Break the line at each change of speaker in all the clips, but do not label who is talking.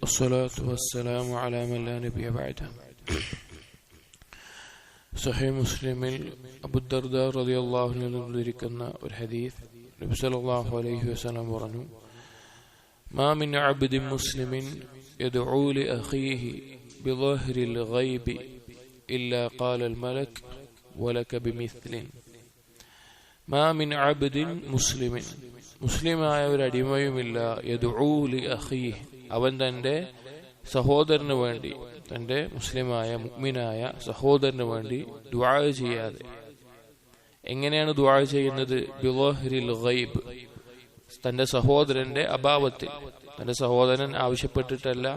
والصلاة والسلام على من لا نبي بعده. സഹീഹ് മുസ്ലിമിൽ അബൂദർദാ റളിയല്ലാഹു അൻഹു ഉദ്ധരിക്കുന്ന ഒരു ഹദീസ്, നബി സല്ലല്ലാഹു അലൈഹി വസല്ലം പറഞ്ഞു, മാ മിൻ അബ്ദിൻ മുസ്ലിമിൻ യദ്ഉ ലി അഖീഹി ബിളഹ്രിൽ ഗൈബി ഇല്ലാ ഖാലൽ മലക് വലക ബിമിസ്ലിൻ. മാ മിൻ അബ്ദിൻ മുസ്ലിമിൻ, മുസ്ലിമായ ഒരു അടിമയുമില്ല, യദ്ഉ ലി അഖീഹി, അവൻ തന്റെ സഹോദരന് വേണ്ടി, തന്റെ മുസ്ലിമായ മുഅ്മിനായ സഹോദരന് വേണ്ടി ദുആ ചെയ്യാതെ. എങ്ങനെയാണ് ദുആ ചെയ്യുന്നത്? ബിളഹ്രിൽ ഗൈബ്, തന്റെ സഹോദരന്റെ അഭാവത്തിൽ. തന്റെ സഹോദരൻ ആവശ്യപ്പെട്ടിട്ടല്ല,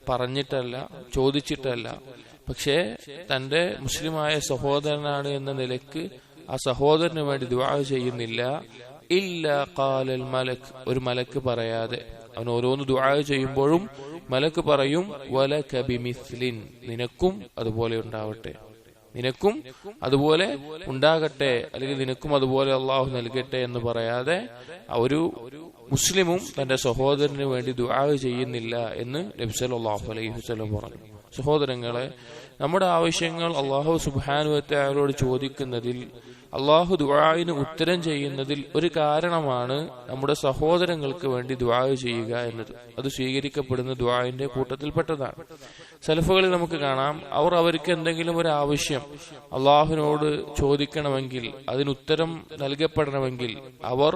പറഞ്ഞിട്ടല്ല, ചോദിച്ചിട്ടല്ല, പക്ഷേ തന്റെ മുസ്ലിമായ സഹോദരനാണ് എന്ന നിലക്ക് ആ സഹോദരന് വേണ്ടി ദുആ ചെയ്യുന്നില്ല. ഇല്ലാ ഖാലൽ മലക്, ഒരു മലക്ക് പറയാതെ. അവൻ ഓരോന്ന് ദുആ ചെയ്യുമ്പോഴും മലക്ക് പറയും, വലക ബിമിസ്ലിൻ, നിനക്കും അതുപോലെ ഉണ്ടാവട്ടെ, നിനക്കും അതുപോലെ ഉണ്ടാകട്ടെ, അല്ലെങ്കിൽ നിനക്കും അതുപോലെ അള്ളാഹു നൽകട്ടെ എന്ന് പറയാതെ ഒരു മുസ്ലിമും തന്റെ സഹോദരന് വേണ്ടി ദുആ ചെയ്യുന്നില്ല എന്ന് നബി സല്ലല്ലാഹു അലൈഹി വസല്ലം പറഞ്ഞു. സഹോദരങ്ങളെ, നമ്മുടെ ആവശ്യങ്ങൾ അള്ളാഹു സുബ്ഹാനഹു വ തആലയോട് ചോദിക്കുന്നതിൽ, അള്ളാഹു ദുആഇന് ഉത്തരം ചെയ്യുന്നതിൽ ഒരു കാരണമാണ് നമ്മുടെ സഹോദരങ്ങൾക്ക് വേണ്ടി ദുആ ചെയ്യുക എന്നത്. അത് സ്വീകരിക്കപ്പെടുന്ന ദുആഇന്റെ കൂട്ടത്തിൽപ്പെട്ടതാണ്. സലഫുകളിൽ നമുക്ക് കാണാം, അവർക്ക് എന്തെങ്കിലും ഒരു ആവശ്യം അള്ളാഹുവിനോട് ചോദിക്കണമെങ്കിൽ, അതിനുത്തരം നൽകപ്പെടണമെങ്കിൽ അവർ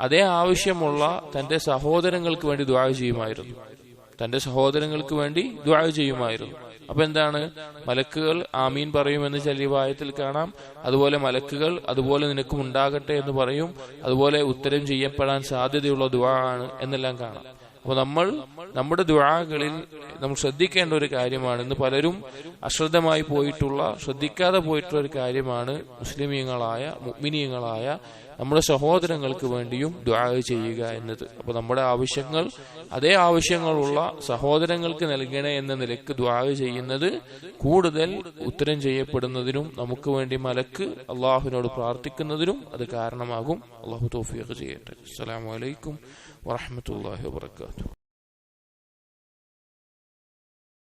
അതേ ആവശ്യമുള്ള തന്റെ സഹോദരങ്ങൾക്ക് വേണ്ടി ദുആ ചെയ്യുമായിരുന്നു, തന്റെ സഹോദരങ്ങൾക്ക് വേണ്ടി ദുആ ചെയ്യുമായിരുന്നു. അപ്പൊ എന്താണ്? മലക്കുകൾ ആമീൻ പറയുമെന്ന് ചില റിവായത്തിൽ കാണാം. അതുപോലെ മലക്കുകൾ അതുപോലെ നിനക്കും ഉണ്ടാകട്ടെ എന്ന് പറയും. അതുപോലെ ഉത്തരം ചെയ്യപ്പെടാൻ സാധ്യതയുള്ള ദുആ ആണ് എന്നെല്ലാം കാണാം. അപ്പൊ നമ്മുടെ ദുആകളിൽ നമ്മൾ ശ്രദ്ധിക്കേണ്ട ഒരു കാര്യമാണ്, ഇന്ന് പലരും അശ്രദ്ധമായി പോയിട്ടുള്ള, ശ്രദ്ധിക്കാതെ പോയിട്ടുള്ള ഒരു കാര്യമാണ് മുസ്ലിമീങ്ങളായ മുഅ്മിനീങ്ങളായ നമ്മുടെ സഹോദരങ്ങൾക്ക് വേണ്ടിയും ദുആ ചെയ്യുക എന്നത്. അപ്പൊ നമ്മുടെ ആവശ്യങ്ങൾ അതേ ആവശ്യങ്ങളുള്ള സഹോദരങ്ങൾക്ക് നൽകണേ എന്ന നിലക്ക് ദുആ ചെയ്യുന്നത് കൂടുതൽ ഉത്തരം ചെയ്യപ്പെടുന്നതിനും നമുക്ക് വേണ്ടി മലക്ക് അള്ളാഹുവിനോട് പ്രാർത്ഥിക്കുന്നതിനും അത് കാരണമാകും. അള്ളാഹു തൗഫീഖ് ചെയ്യട്ടെ. അസ്സലാമു അലൈക്കും വറഹ്മത്തുള്ളാഹി വബറകാതുഹു.